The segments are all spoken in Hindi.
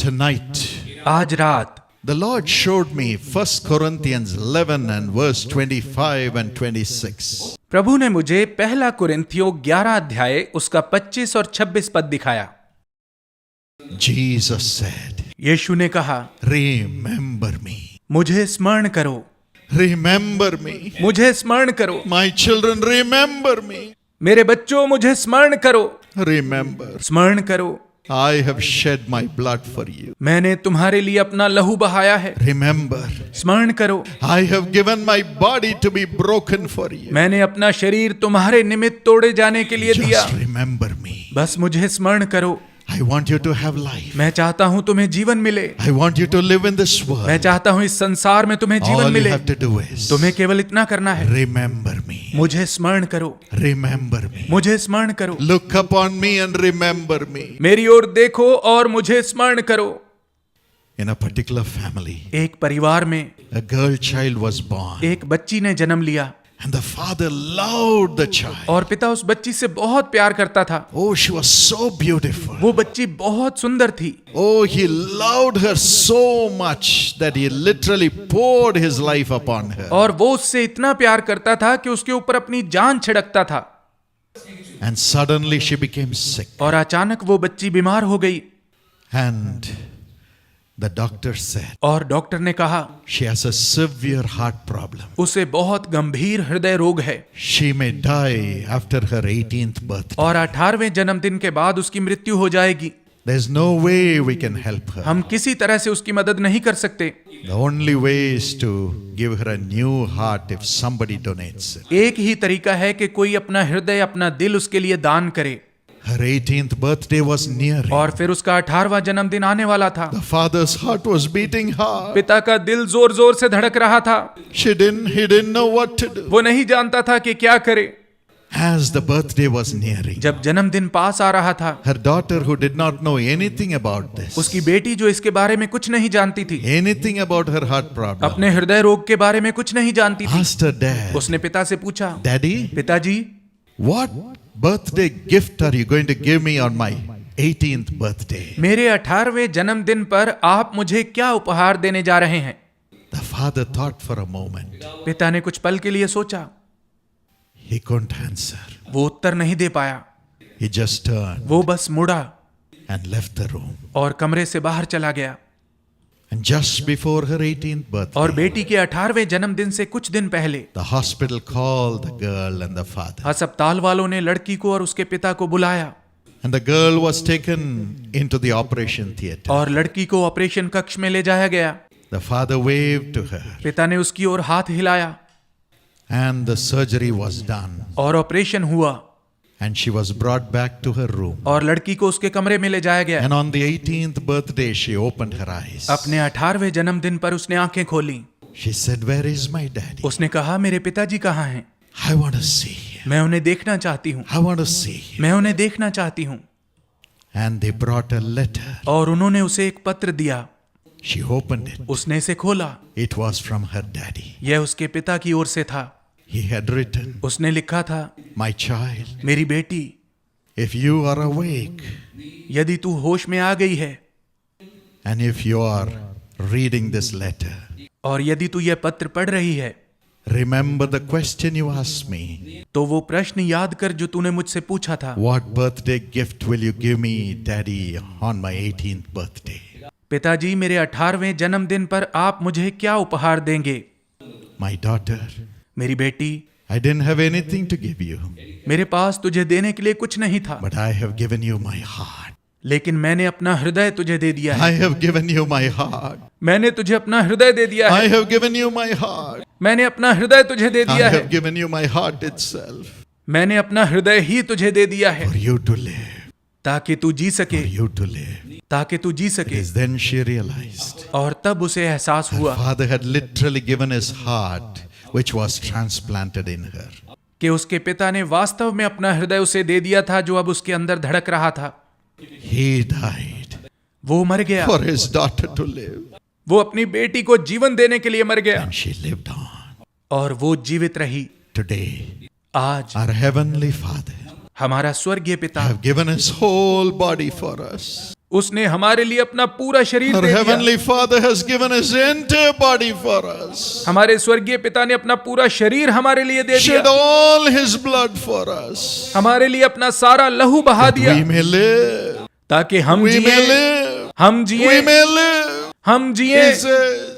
Tonight, आज रात the Lord showed me 1 Corinthians 11 and verse 25 and 26. प्रभु ने मुझे पहला कुरिन्थियों 11 अध्याय उसका 25 और 26 पद दिखाया। Jesus said, यीशु ने कहा, remember me. मुझे स्मरण करो, Remember me. मुझे स्मरण करो, My children, remember me. मेरे बच्चों मुझे स्मरण करो, Remember, स्मरण करो, I have shed my blood for you. मैंने तुम्हारे लिए अपना लहू बहाया है। Remember, स्मरण करो, I have given my body to be broken for you. मैंने अपना शरीर तुम्हारे निमित्त तोड़े जाने के लिए दिया। Just remember me. बस मुझे स्मरण करो। I want you to have life. मैं चाहता हूँ तुम्हें जीवन मिले। I want you to live in this मैं world. चाहता हूँ इस संसार में तुम्हें जीवन All you मिले। have to do is तुम्हें केवल इतना करना है, remember me. मुझे स्मरण करो, Remember me. मुझे स्मरण करो, Look upon me and remember me. मेरी ओर देखो और मुझे स्मरण करो। In a particular family, एक परिवार में a girl child was born, एक बच्ची ने जन्म लिया and the father loved the child. और पिता उस बच्ची से बहुत प्यार करता था। Oh, she was so beautiful. वो बच्ची बहुत सुंदर थी। Oh, he loved her so much that he literally poured his life upon her. और वो उससे इतना प्यार करता था कि उसके ऊपर अपनी जान छिड़कता था। And suddenly she became sick. और अचानक वो बच्ची बीमार हो गई And the doctor said, और डॉक्टर ने कहा she has a severe heart problem. उसे बहुत गंभीर हृदय रोग है She may die after her 18th birthday. और 18वें जन्मदिन के बाद उसकी मृत्यु हो जाएगी। There's no way we can help her. हम किसी तरह से उसकी मदद नहीं कर सकते। The only way is to give her a new heart if somebody donates it. एक ही तरीका है कि कोई अपना हृदय, अपना दिल उसके लिए दान करे। Her 18th birthday was nearing. और फिर उसका 18वां जन्मदिन आने वाला था। The father's heart was beating hard. पिता का दिल जोर जोर से धड़क रहा था। He didn't know what to do. वो नहीं जानता था कि क्या करे। As the birthday was nearing, जब जन्मदिन पास आ रहा था, her daughter, who did not know anything about this, उसकी बेटी जो इसके बारे में कुछ नहीं जानती थी, anything about her heart problem, अपने हृदय रोग के बारे में कुछ नहीं जानती थी, asked her dad, उसने पिता से पूछा, Daddy, पिताजी, what birthday gift are you going to give me on my 18th birthday? मेरे 18वें जन्मदिन पर आप मुझे क्या उपहार देने जा रहे हैं? The father thought for a moment. पिता ने कुछ पल के लिए सोचा। He couldn't answer. वो उत्तर नहीं दे पाया। He just turned वो बस मुड़ा and left the room. और कमरे से बाहर चला गया। And just before her 18th birthday, और बेटी के 18वें जन्मदिन से कुछ दिन पहले the hospital called the girl and the father. अस्पताल वालों ने लड़की को और उसके पिता को बुलाया And the girl was taken into the operation theater. और लड़की को ऑपरेशन कक्ष में ले जाया गया। The father waved to her पिता ने उसकी ओर हाथ हिलाया and the surgery was done. और ऑपरेशन हुआ And she was brought back to her room. और लड़की को उसके कमरे में ले जाया गया। And on the 18th birthday, she opened her eyes. अपने 18वें जन्मदिन पर उसने आंखें खोली। She said, Where is my daddy? उसने कहा, मेरे पिताजी कहाँ हैं? I want to see him. मैं उन्हें देखना चाहती हूँ, I want to see him. मैं उन्हें देखना चाहती हूँ। And they brought a letter. और उन्होंने उसे एक पत्र दिया। She opened it. उसने इसे खोला। It was from her daddy. यह उसके पिता की ओर से था। He had written, उसने लिखा था, My child, मेरी बेटी, if you are awake यदि तू होश में आ गई है and if you are reading this letter, और यदि तू यह पत्र पढ़ रही है, remember the question you asked me. तो वो प्रश्न याद कर जो तूने मुझसे पूछा था। What birthday gift will you give me, Daddy, on my 18th birthday? पिताजी, मेरे 18वें जन्मदिन पर आप मुझे क्या उपहार देंगे? My daughter, मेरी बेटी, I didn't have anything to give you, मेरे पास तुझे देने के लिए कुछ नहीं था, but I have given you my heart. लेकिन मैंने अपना हृदय तुझे दे दिया है। I have given you my heart. मैंने तुझे अपना हृदय दे दिया I है। have given you my heart. मैंने अपना हृदय तुझे दे I दिया है। have given you my heart itself मैंने अपना हृदय ही तुझे दे दिया है for you to live, ताकि तू जी सके, for you to live. ताकि तू जी It सके। is then she realized और तब उसे एहसास her हुआ father had literally given his heart, which was transplanted in her. कि उसके पिता ने वास्तव में अपना हृदय उसे दे दिया था जो अब उसके अंदर धड़क रहा था। He died वो मर गया, for his daughter to live, वो अपनी बेटी को जीवन देने के लिए मर गया and she lived on. और वो जीवित रही। Today, आज our heavenly Father हमारा स्वर्गीय पिता have given his whole body for us. उसने हमारे लिए अपना पूरा शरीर Our दे दिया। Heavenly Father has given His entire body for us. हमारे स्वर्गीय पिता ने अपना पूरा शरीर हमारे लिए दे Shed दिया, all His blood for us. हमारे लिए अपना सारा लहू बहा दिया, We may live. ताकि हम We may जिए, live. हम जिए, We may live. हम जिए। He says,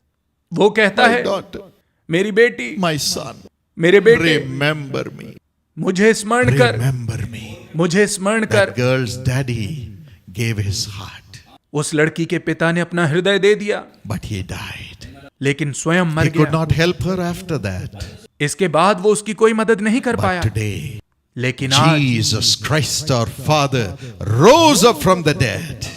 वो कहता my है, daughter, मेरी बेटी, my son, मेरे बेटे, remember me. मुझे स्मरण कर, Remember me. मुझे स्मरण कर। That girl's daddy gave his heart, उस लड़की के पिता ने अपना हृदय दे दिया, but he died. लेकिन स्वयं मर He could गया। not help her after that. इसके बाद वो उसकी कोई मदद नहीं कर But पाया। today, लेकिन आज Jesus Christ, our Father, rose up from the dead.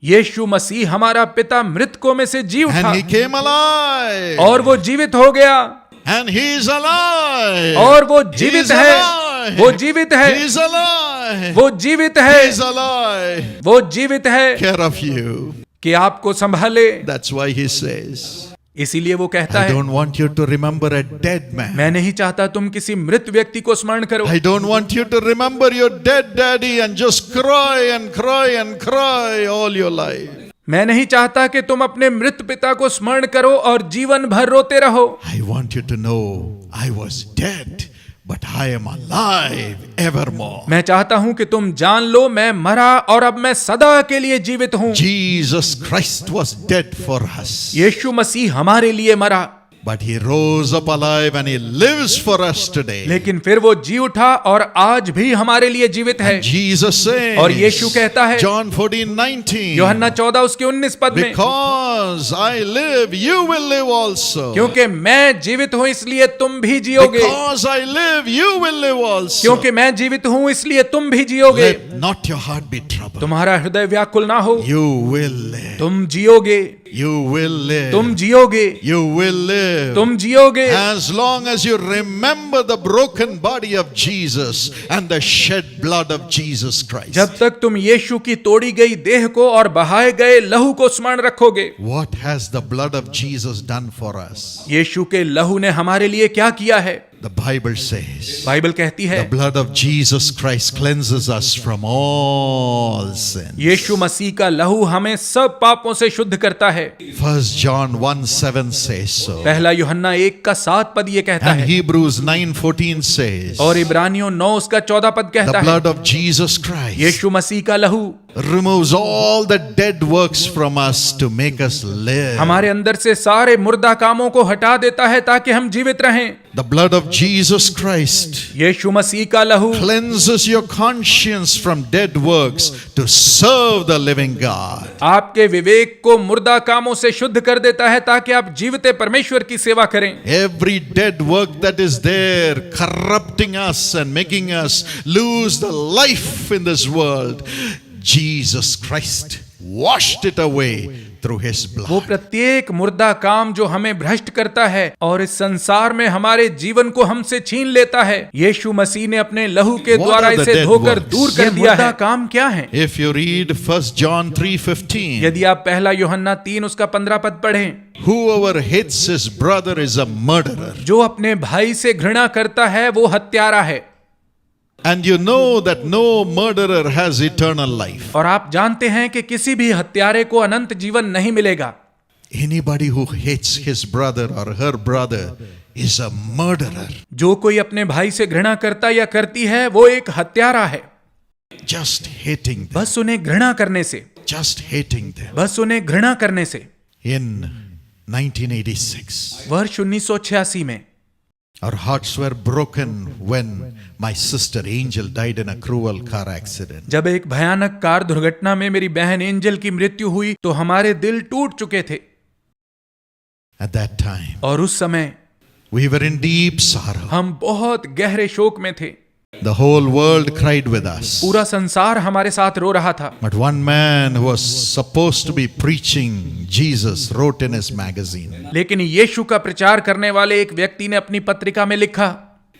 यीशु मसीह हमारा पिता मृतकों में से जी उठा And He came alive. और वो जीवित हो गया, And He is alive. और वो He जीवित is है, alive. वो जीवित है, He is alive. वो जीवित He है, is alive. वो जीवित है Care of you. कि आपको संभाले। That's why He says, इसीलिए वो कहता I है, don't want you to remember a dead man. मैं नहीं चाहता तुम किसी मृत व्यक्ति को स्मरण करो। I don't want you to remember your dead daddy and just cry and cry and cry all your life. मैं नहीं चाहता कि तुम अपने मृत पिता को स्मरण करो और जीवन भर रोते रहो। I want you to know I was dead, but I am alive evermore. मैं चाहता हूं कि तुम जान लो मैं मरा और अब मैं सदा के लिए जीवित हूं। Jesus Christ was dead for us, यीशु मसीह हमारे लिए मरा, but He rose up alive and He lives for us today. लेकिन फिर वो जी उठा और आज भी हमारे लिए जीवित है। Jesus says, और यीशु कहता है, John 14:19, यूहन्ना 14 उसके 19 पद में, because I live, you will live also. क्योंकि मैं जीवित हूं इसलिए तुम भी जियोगे। Because I live, you will live also. क्योंकि मैं जीवित हूं इसलिए तुम भी जियोगे। Let not your heart be troubled. तुम्हारा हृदय व्याकुल ना हो, You will live. तुम जियोगे, You will live. तुम जियोगे, You will live. तुम जियोगे। As long as you remember the broken body of Jesus and the shed blood of Jesus Christ. जब तक तुम यीशु की तोड़ी गई देह को और बहाए गए लहू को स्मरण रखोगे। What has the blood of Jesus done for us? यीशु के लहू ने हमारे लिए क्या किया है? The Bible says, बाइबल कहती है, the blood of Jesus Christ cleanses us from all sin. यीशु मसीह का लहू हमें सब पापों से शुद्ध करता है। 1 John 1:7 says so. पहला यूहन्ना 1 का 7 पद ये कहता And है, Hebrews 9:14 says, और इब्रानियों 9 उसका 14 पद the कहता है, blood of Jesus Christ यीशु मसीह का लहू removes all the dead works from us to make us live. हमारे अंदर से सारे मुर्दा कामों को हटा देता है ताकि हम जीवित रहें। The blood of Jesus Christ यीशु मसीह का लहू cleanses your conscience from dead works to serve the living God. आपके विवेक को मुर्दा कामों से शुद्ध कर देता है ताकि आप जीवित परमेश्वर की सेवा करें। Every dead work that is there corrupting us and making us lose the life in this world, Jesus Christ washed it away through His वो blood. प्रत्येक मुर्दा काम जो हमें भ्रष्ट करता है और इस संसार में हमारे जीवन को हमसे छीन लेता है, यीशु मसीह ने अपने लहू के What द्वारा are the इसे dead धोकर works? दूर कर दिया है। काम क्या है? If you read 1 John 3:15, यदि आप पहला यूहन्ना 3 उसका 15 पद पढ़ें, whoever hates his brother is a murderer. जो अपने भाई से घृणा करता है वो हत्यारा है। And you know that no murderer has eternal life. और आप जानते हैं कि किसी भी हत्यारे को अनंत जीवन नहीं मिलेगा। Anybody who hates his brother or her brother is a murderer. जो कोई अपने भाई से घृणा करता या करती है वो एक हत्यारा है। Just hating them. बस उन्हें घृणा करने से, Just hating them. बस उन्हें घृणा करने से। In 1986, वर्ष 1986 में our hearts were broken when my sister Angel died in a cruel car accident. जब एक भयानक कार दुर्घटना में मेरी बहन एंजल की मृत्यु हुई तो हमारे दिल टूट चुके थे। At that time, और उस समय we were in deep sorrow. हम बहुत gहरे शोक में थे। The whole world cried with us. पूरा संसार हमारे साथ रो रहा था। But one man who was supposed to be preaching Jesus wrote in his magazine, लेकिन यीशु का प्रचार करने वाले एक व्यक्ति ने अपनी पत्रिका में लिखा,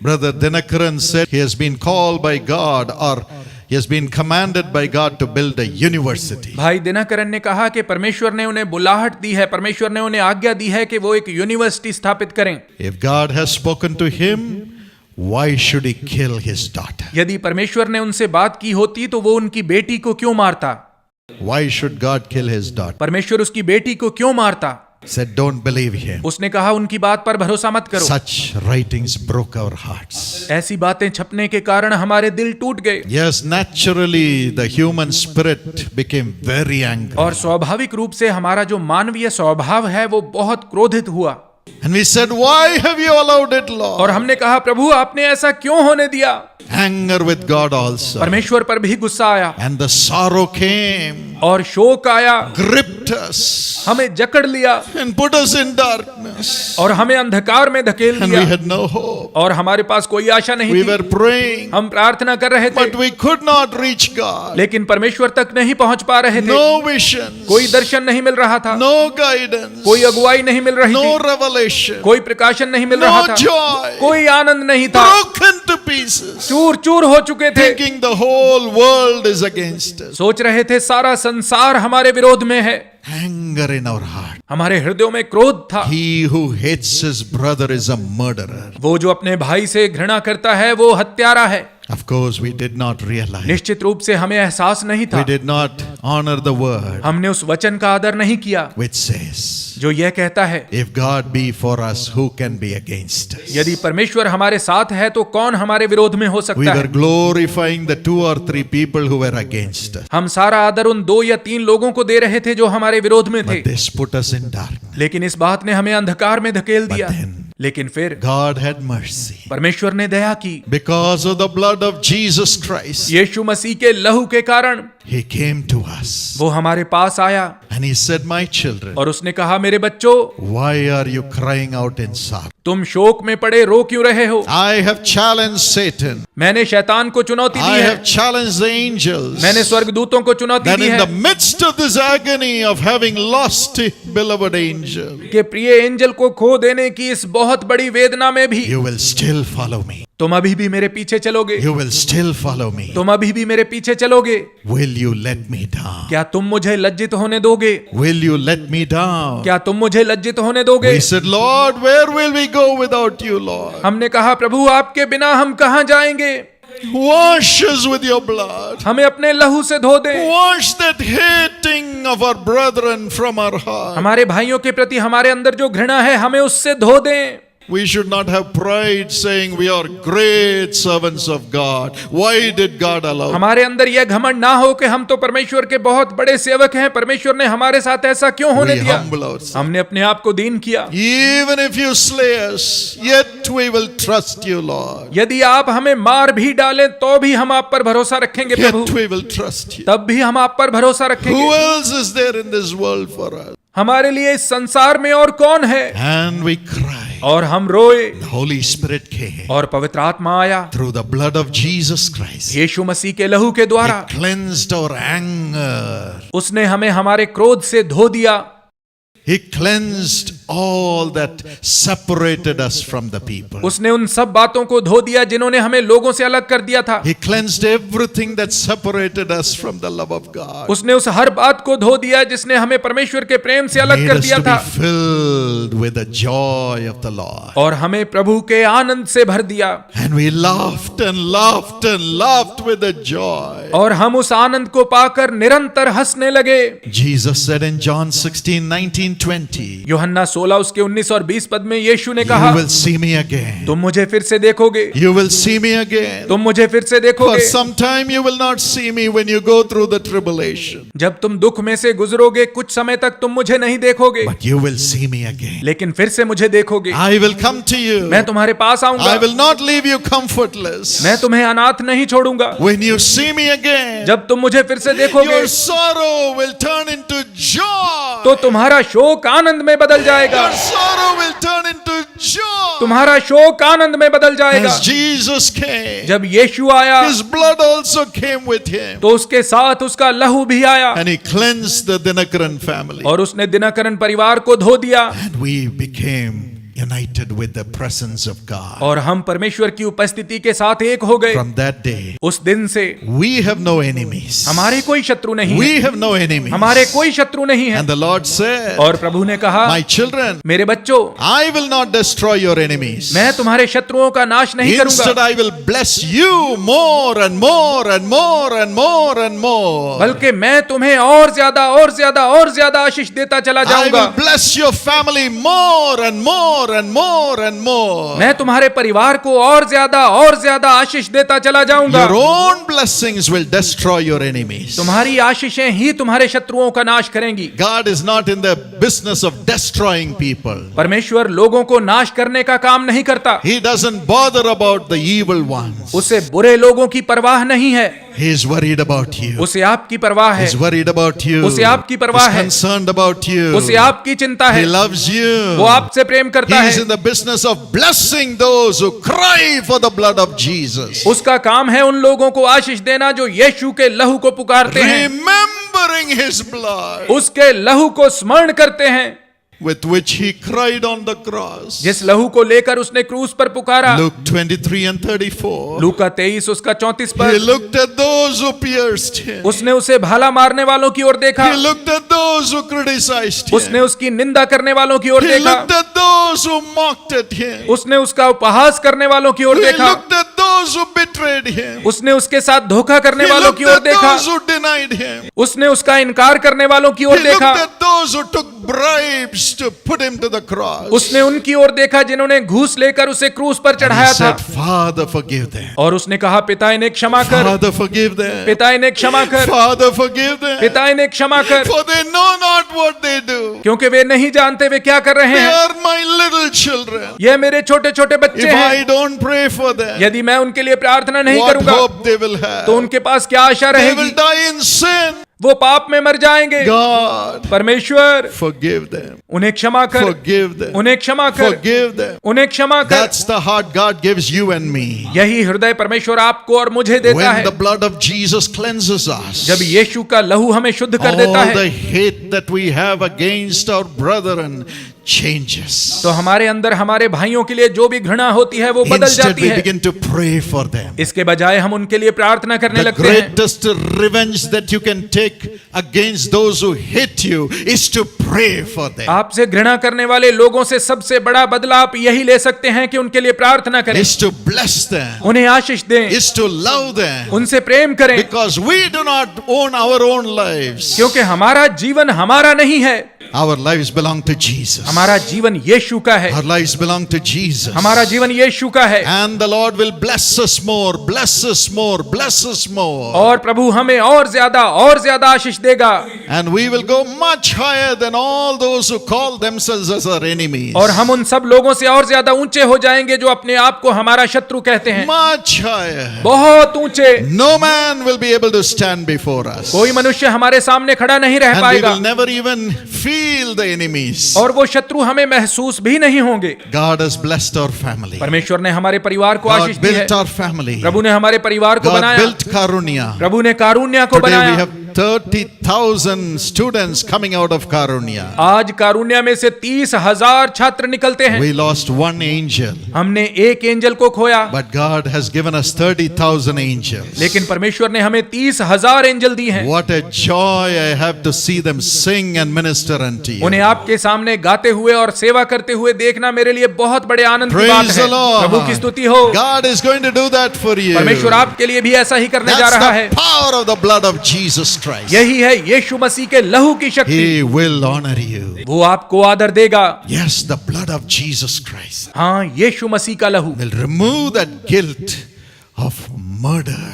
Brother Dinakaran said he has been called by God or he has been commanded by God to build a university. भाई दिनकरन ने कहा कि परमेश्वर ने उन्हें बुलाहट दी है, परमेश्वर ने उन्हें आज्ञा दी है कि वो एक यूनिवर्सिटी स्थापित करें। If God has spoken to him, why should he kill his daughter? यदि परमेश्वर ने उनसे बात की होती तो वो उनकी बेटी को क्यों मारता? Why should God kill his daughter? परमेश्वर उसकी बेटी को क्यों मारता? He said, don't believe him. उसने कहा उनकी बात पर भरोसा मत करो। Such writings broke our hearts. ऐसी बातें छपने के कारण हमारे दिल टूट गए। Yes, naturally the human spirit became very angry. और स्वाभाविक रूप से हमारा जो मानवीय स्वभाव है वो बहुत क्रोधित हुआ। And we said, why have you allowed it, Lord? और हमने कहा प्रभु आपने ऐसा क्यों होने दिया? Anger with God also. परमेश्वर पर भी गुस्सा आया And the sorrow came, और शोक आया, gripped us, हमें जकड़ लिया and put us in darkness. और हमें अंधकार में धकेल And we दिया had no hope. और हमारे पास कोई आशा नहीं We थी। were praying, हम प्रार्थना कर रहे थे but we could not reach God. लेकिन परमेश्वर तक नहीं पहुंच पा रहे थे। No visions, कोई दर्शन नहीं मिल रहा था, no guidance, कोई अगुवाई नहीं मिल रही no थी, revelation, कोई प्रकाशन नहीं मिल रहा no था, joy, कोई आनंद नहीं था, broken to pieces, चूर चूर हो चुके थे। thinking the whole world is against us. सोच रहे थे सारा संसार हमारे विरोध में है। Anger in our heart. हमारे हृदयों में क्रोध था। He who hates his brother is a murderer. वो जो अपने भाई से घृणा करता है वो हत्यारा है। Of course, we did not realize. निश्चित रूप से हमें एहसास नहीं था। We did not honor the word हमने उस वचन का आदर नहीं किया which says, जो यह कहता है, if God be for us, who can be against us? यदि परमेश्वर हमारे साथ है तो कौन हमारे विरोध में हो We सकता were है। glorifying the 2 or 3 people who were against us. हम सारा आदर उन 2 या 3 लोगों को दे रहे थे जो हमारे विरोध में थे, But this put us in darkness. लेकिन इस बात ने हमें अंधकार में धकेल दिया। then लेकिन फिर God had mercy. परमेश्वर ने दया की। Because of the blood of Jesus Christ, यीशु मसीह के लहू के कारण He came to us. वो हमारे पास आया And He said, my children, और उसने कहा, मेरे बच्चों, why are you crying out in sorrow? तुम शोक में पड़े रो क्यों रहे हो? I have challenged Satan. मैंने शैतान को चुनौती I दी है, have challenged the angels. मैंने स्वर्गदूतों को चुनौती That दी in है the midst of this agony of having lost a beloved angel, कि प्रिय एंजल को खो देने की इस बहुत बड़ी वेदना में भी you will still follow me. तुम अभी भी मेरे पीछे चलोगे। You will still follow me. तुम अभी भी मेरे पीछे चलोगे। Will you let me down? क्या तुम मुझे लज्जित होने दोगे? Will you let me down? क्या तुम मुझे लज्जित होने दोगे? We said, Lord, where will we go without you, Lord? हमने कहा, प्रभु आपके बिना हम कहां जाएंगे? Wash us with your blood. हमें अपने लहू से धो दे। Wash that hating of our brethren from our heart. हमारे भाइयों के प्रति हमारे अंदर जो घृणा है हमें उससे धो दें। We should not have pride saying we are great servants of God. Why did God allow? हमारे अंदर यह घमंड ना हो कि हम तो परमेश्वर के बहुत बड़े सेवक हैं, परमेश्वर ने हमारे साथ ऐसा क्यों होने We दिया? humble ourselves. हमने अपने आप को दीन किया। Even if you slay us, yet we will trust you, Lord. यदि आप हमें मार भी डालें तो भी हम आप पर भरोसा रखेंगे Yet Prabhu. we will trust you. तब भी हम आप पर भरोसा Who रखेंगे। else is there in this world for us? हमारे लिए इस संसार में और कौन है? And we cry. और हम रोए The Holy Spirit came और पवित्र आत्मा आया through the blood of Jesus Christ. यीशु मसीह के लहू के द्वारा। He cleansed our anger. उसने हमें हमारे क्रोध से धो दिया। He cleansed all that separated us from the people. उसने उन सब बातों को धो दिया जिन्होंने हमें लोगों से अलग कर दिया था। He cleansed everything that separated us from the love of God. उसने उस हर बात को धो दिया जिसने हमें परमेश्वर के प्रेम से अलग Made कर us दिया to था be filled with the joy of the Lord. और हमें प्रभु के आनंद से भर दिया। And we laughed and laughed and laughed with the joy. और हम उस आनंद को पाकर निरंतर हंसने लगे। Jesus said in John 16:19-20, यूहन्ना 16 उसके 19 और 20 पद में यीशु ने you कहा, will see me again. तुम मुझे फिर से देखोगे। You will see me again. तुम मुझे फिर से For देखोगे। some time you will not see me when you go through the tribulation. जब तुम दुख में से गुजरोगे कुछ समय तक तुम मुझे नहीं देखोगे, But you will see me again. लेकिन फिर से मुझे देखोगे। I will come to you. मैं तुम्हारे पास आऊंगा। I will not leave you comfortless. मैं तुम्हें अनाथ नहीं छोड़ूंगा। When you see me again, जब तुम मुझे फिर से देखोगे your sorrow will turn into joy. तो तुम्हारा शोक आनंद में बदल जाएगा। Your sorrow will turn into joy. तुम्हारा शोक आनंद में बदल जाएगा। As Jesus came, जब यीशु आया His blood also came with Him. तो उसके साथ उसका लहू भी आया And He cleansed the Dinakaran family. और उसने दिनकरन परिवार को धो दिया And we became united with the presence of God. और हम परमेश्वर की उपस्थिति के साथ एक हो गए। From that day, उस दिन से we have no enemies. हमारे कोई शत्रु नहीं We है। have no enemies. हमारे कोई शत्रु नहीं है। And the Lord said, और प्रभु ने कहा, my children, मेरे बच्चों, I will not destroy your enemies. मैं तुम्हारे शत्रुओं का नाश नहीं Instead, करूंगा, I will bless you more and more and more and more and more. बल्कि मैं तुम्हें और ज्यादा और ज्यादा और ज्यादा आशीष देता चला I जाऊंगा। will bless your family more and more and more and more. मैं तुम्हारे परिवार को और ज्यादा आशीष देता चला जाऊंगा। Your own blessings will destroy your enemies. तुम्हारी आशीषें ही तुम्हारे शत्रुओं का नाश करेंगी। God is not in the business of destroying people. परमेश्वर लोगों को नाश करने का काम नहीं करता। He doesn't bother about the evil ones. उसे बुरे लोगों की परवाह नहीं है, He is worried about you. उसे आपकी परवाह है। He's worried about you. उसे आपकी परवाह He's है। concerned about you. उसे आपकी चिंता है। He loves you. वो आपसे प्रेम करता He है। is in the business of blessing those who cry for the blood of Jesus. उसका काम है उन लोगों को आशीष देना जो यीशु के लहू को पुकारते हैं, Remembering his blood उसके लहू को स्मरण करते हैं, with which he cried on the cross. जिस लहू को लेकर उसने क्रूस पर पुकारा। Luke 23 and 34. लूका 23 उसका 34 He पर looked at those who pierced him. उसने उसे भाला मारने वालों की ओर देखा, He looked at those who criticized him. उसने उसकी निंदा करने वालों की ओर He देखा, looked at those who mocked at him. उसने उसका उपहास करने वालों की ओर He देखा, looked at those who betrayed him. उसने उसके साथ धोखा करने He वालों looked की ओर at देखा, those who denied him. उसने उसका इनकार करने वालों की He ओर looked देखा, at those who took bribes to put him to the cross. उसने उनकी ओर देखा जिन्होंने घूस लेकर उसे क्रूस पर And he चढ़ाया था, said, Father, forgive them. और उसने कहा, पिता इन्हें क्षमा कर, Father, forgive them. पिता इन्हें क्षमा कर, Father, forgive them. पिता इन्हें क्षमा कर, For they know not what they do. क्योंकि वे नहीं जानते वे क्या कर रहे They हैं। are my little children. ये मेरे छोटे छोटे बच्चे If हैं, I don't pray for them, यदि मैं उनके लिए प्रार्थना नहीं what करूंगा hope they will have? तो उनके पास क्या आशा They रहेगी? will die in sin. वो पाप में मर जाएंगे। God, परमेश्वर forgive them. उन्हें क्षमा कर, Forgive them. उन्हें क्षमा कर, Forgive them. उन्हें क्षमा कर। That's the heart God gives you and me. यही हृदय परमेश्वर आपको और मुझे देता When है the blood of Jesus cleanses us, जब यीशु का लहू हमें शुद्ध कर देता all the है, hate that we have against our brethren changes. तो हमारे अंदर हमारे भाइयों के लिए जो भी घृणा होती है वो बदल Instead, जाती we है। begin to pray for them. इसके बजाय हम उनके लिए प्रार्थना करने The लगते हैं। greatest revenge that you can take against those who hate you is to pray for them. आपसे घृणा करने वाले लोगों से सबसे बड़ा बदला आप यही ले सकते हैं कि उनके लिए प्रार्थना करें, Is to bless them. उन्हें आशीष दें, Is to love them. उनसे प्रेम करें, Because we do not own our own lives. क्योंकि हमारा जीवन हमारा नहीं है, Our lives belong to Jesus. हमारा जीवन यीशु का है, Our lives belong to Jesus. हमारा जीवन यीशु का है। And the Lord will bless us more, bless us more, bless us more. और प्रभु हमें और ज्यादा आशीष देगा, And we will go much higher than all those who call themselves as our enemies. और हम उन सब लोगों से और ज्यादा ऊंचे हो जाएंगे जो अपने आप को हमारा शत्रु कहते हैं, Much higher. बहुत ऊंचे। No man will be able to stand before us. कोई मनुष्य हमारे सामने खड़ा नहीं रह And we पाएगा, will never even feel the enemies. और वो शत्रु हमें महसूस भी नहीं होंगे। God has blessed our family. परमेश्वर ने हमारे परिवार को आशीष God दी है, built our family. प्रभु ने हमारे परिवार को God बनाया, built Karunya. प्रभु ने कारुण्या को Today we बनाया। have 30,000 students coming out of Karunya. आज कारुण्या में से 30,000 छात्र निकलते हैं। We lost one angel, हमने एक एंजल को खोया, but God has given us 30,000 angels. लेकिन परमेश्वर ने हमें 30,000 एंजल दी हैं। What a joy I have to see them sing and minister unto you. उन्हें आपके सामने गाते हुए और सेवा करते हुए देखना मेरे लिए बहुत बड़े आनंद की बात Praise है। the Lord. प्रभु की स्तुति हो। God is going to do that for you. परमेश्वर आपके लिए भी ऐसा ही करने जा That's रहा है। the power of the blood of Jesus Christ. यही है यीशु मसीह के लहू की शक्ति। He will honor you. वो आपको आदर देगा। Yes, the blood of Jesus Christ हाँ, यीशु मसीह का लहू will remove that guilt of murder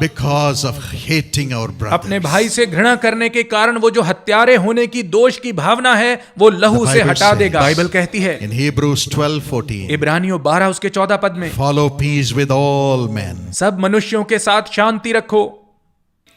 because of hating our अपने brothers. भाई से घृणा करने के कारण वो जो हत्यारे होने की दोष की भावना है वो लहू The से Bible हटा says- देगा। बाइबल कहती है In Hebrews 12:14, इब्रानियों 12 उसके 14 पद में, follow peace with all men. सब मनुष्यों के साथ शांति रखो।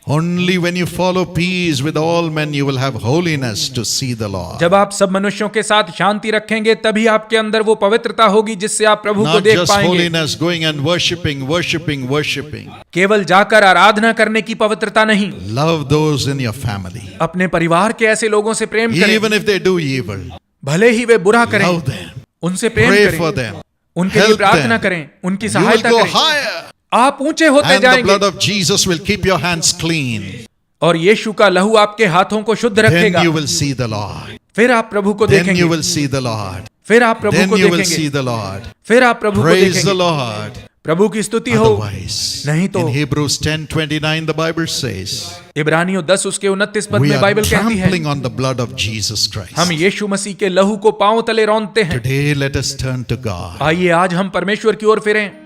Only when you follow peace with all men you will have holiness to see the Lord. जब आप सब मनुष्यों के साथ शांति रखेंगे तभी आपके अंदर वो पवित्रता होगी जिससे आप प्रभु को Not देख just पाएंगे। holiness, going and worshiping. केवल जाकर आराधना करने की पवित्रता नहीं, Love those in your family. अपने परिवार के ऐसे लोगों से प्रेम करें, Even if they do evil, भले ही वे बुरा करें, love them. उनसे प्रेम Pray करें, for them. उनके लिए Help प्रार्थना them. करें, उनकी You will सहायता go करें। higher. आप ऊंचे होते And the जाएंगे blood of Jesus will keep your hands clean. और यीशु का लहू आपके हाथों को शुद्ध Then रखेगा। you will see the Lord. फिर आप प्रभु को Then देखेंगे, you will see the Lord. फिर आप प्रभु Then को you will see देखेंगे, the Lord. फिर आप प्रभु को Praise the देखेंगे। Lord. प्रभु की स्तुति हो। Otherwise, नहीं तो in Hebrews 10:29 the Bible says, इब्रानियों 10 उसके 29 पद we में are बाइबल कहती है, trampling on the blood of Jesus Christ. हम यीशु मसीह के लहू को पांव तले रौंदते हैं। Today let us turn to God. आइए आज हम परमेश्वर की ओर फिरें।